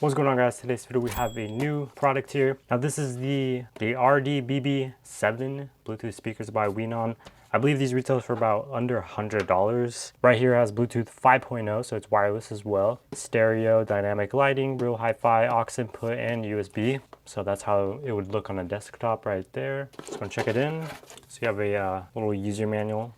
What's going on, guys? Today's video we have a new product here. Now this is the RGB 7 Bluetooth speakers by Weenon. I believe these retail for about under $100. Right here has Bluetooth 5.0, so it's wireless as well. Stereo, dynamic lighting, real hi-fi, aux input, and USB. So that's how it would look on a desktop right there. Just gonna check it in. So you have a little user manual.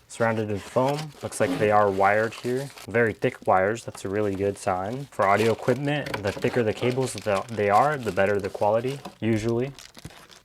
Surrounded in foam. Looks like they are wired here. Very thick wires. That's a really good sign. For audio equipment, the thicker the cables they are, the better the quality, usually.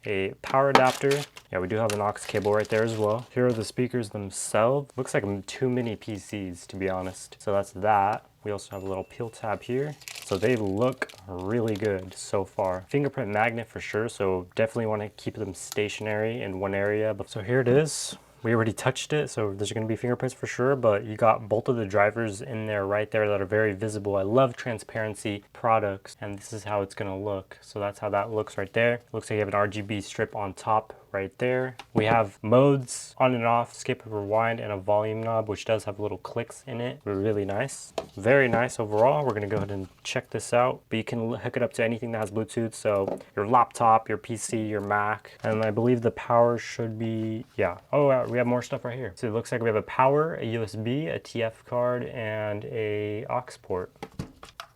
A power adapter. Yeah, we do have an aux cable right there as well. Here are the speakers themselves. Looks like two mini PCs, to be honest. So that's that. We also have a little peel tab here. So they look really good so far. Fingerprint magnet for sure, so definitely want to keep them stationary in one area. So here it is. We already touched it, so there's going to be fingerprints for sure, but you got both of the drivers in there right there that are very visible. I love transparency products, and this is how it's going to look. So that's how that looks right there. Looks like you have an RGB strip on top right there. We have modes, on and off, skip and rewind, and a volume knob, which does have little clicks in it. Really nice. Very nice overall. We're going to go ahead and check this out, but you can hook it up to anything that has Bluetooth, so your laptop, your PC, your Mac, and I believe the power should be, yeah. Oh, we have more stuff right here. So it looks like we have a power, a USB, a TF card, and a aux port.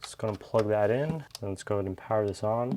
Just gonna plug that in. Let's go ahead and power this on.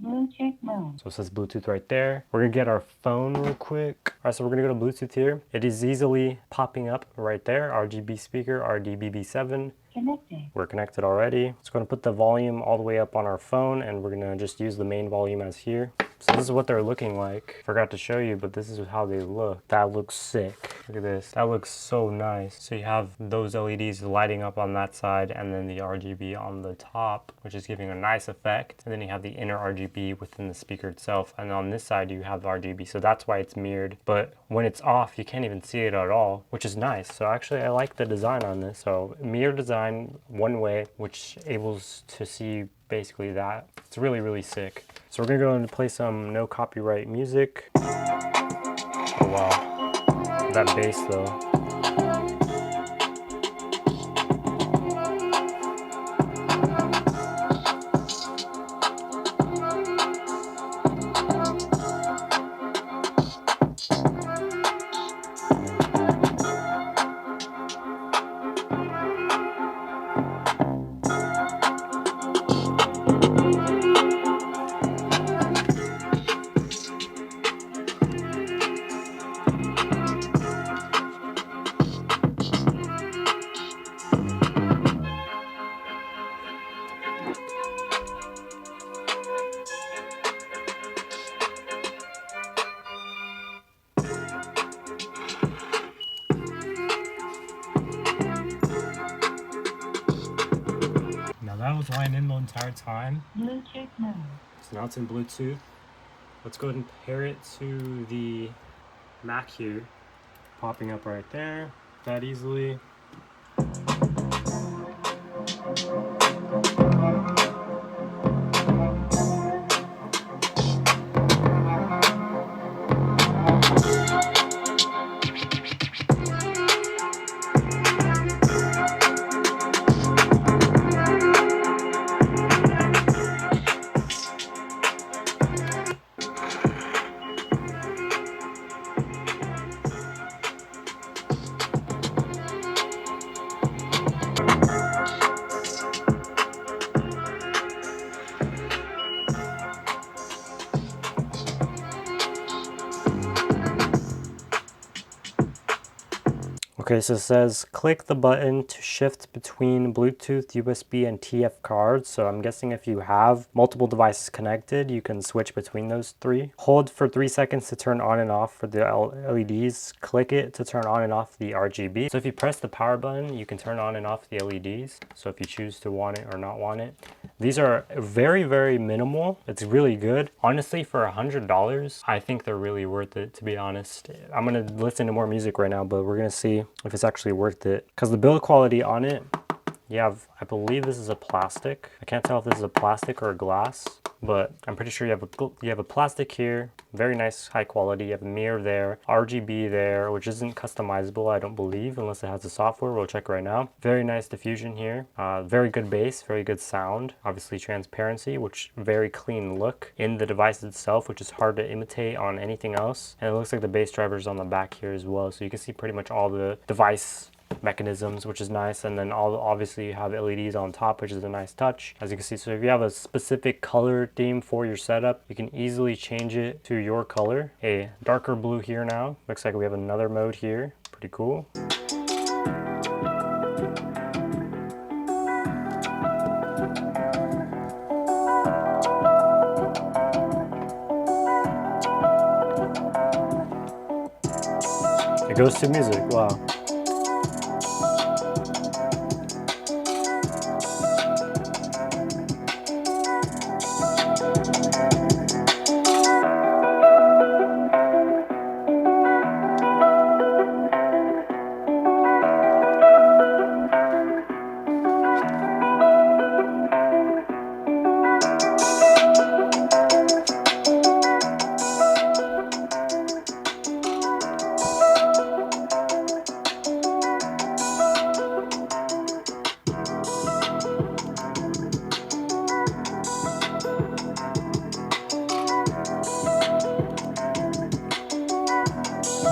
Bluetooth mode. So it says Bluetooth right there. We're gonna get our phone real quick. All right, so we're gonna go to Bluetooth here. It is easily popping up right there. RGB speaker, RGB7. Connected. We're connected already. It's gonna put the volume all the way up on our phone, and we're gonna just use the main volume as here. So this is what they're looking like. Forgot to show you, but this is how they look. That looks sick. Look at this. That looks so nice. So you have those LEDs lighting up on that side, and then the RGB on the top, which is giving a nice effect. And then you have the inner RGB within the speaker itself. And on this side, you have the RGB. So that's why it's mirrored. But when it's off, you can't even see it at all, which is nice. So actually, I like the design on this. So mirror design one way, which enables to see basically that. It's really, really sick. So we're gonna go and play some no copyright music. Oh wow, that bass though. That was lying in the entire time. Bluetooth mode. So now it's in Bluetooth. Let's go ahead and pair it to the Mac here. Popping up right there, that easily. Okay, so it says click the button to shift between Bluetooth, USB, and TF cards. So I'm guessing if you have multiple devices connected, you can switch between those three. Hold for 3 seconds to turn on and off for the LEDs. Click it to turn on and off the RGB. So if you press the power button, you can turn on and off the LEDs. So if you choose to want it or not want it. These are very, very minimal. It's really good. Honestly, for $100, I think they're really worth it, to be honest. I'm gonna listen to more music right now, but we're gonna see if it's actually worth it. Because the build quality on it, you have, I believe this is a plastic. I can't tell if this is a plastic or a glass. but I'm pretty sure you have a plastic here, very nice, high quality. You have a mirror there, RGB there, which isn't customizable, I don't believe, unless it has the software. We'll check right now. Very nice diffusion here, very good bass, very good sound. Obviously transparency, which very clean look in the device itself, which is hard to imitate on anything else. And it looks like the bass driver's on the back here as well, so you can see pretty much all the device mechanisms, which is nice. And then obviously you have LEDs on top, which is a nice touch, as you can see. So if you have a specific color theme for your setup, you can easily change it to your color. A darker blue here now. Looks like we have another mode here. Pretty cool. It goes to music. Wow.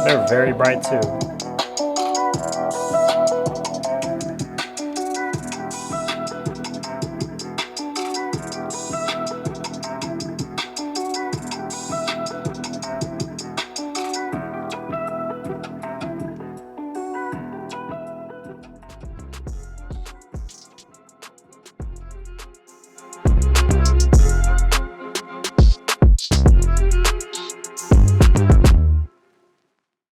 They're very bright too.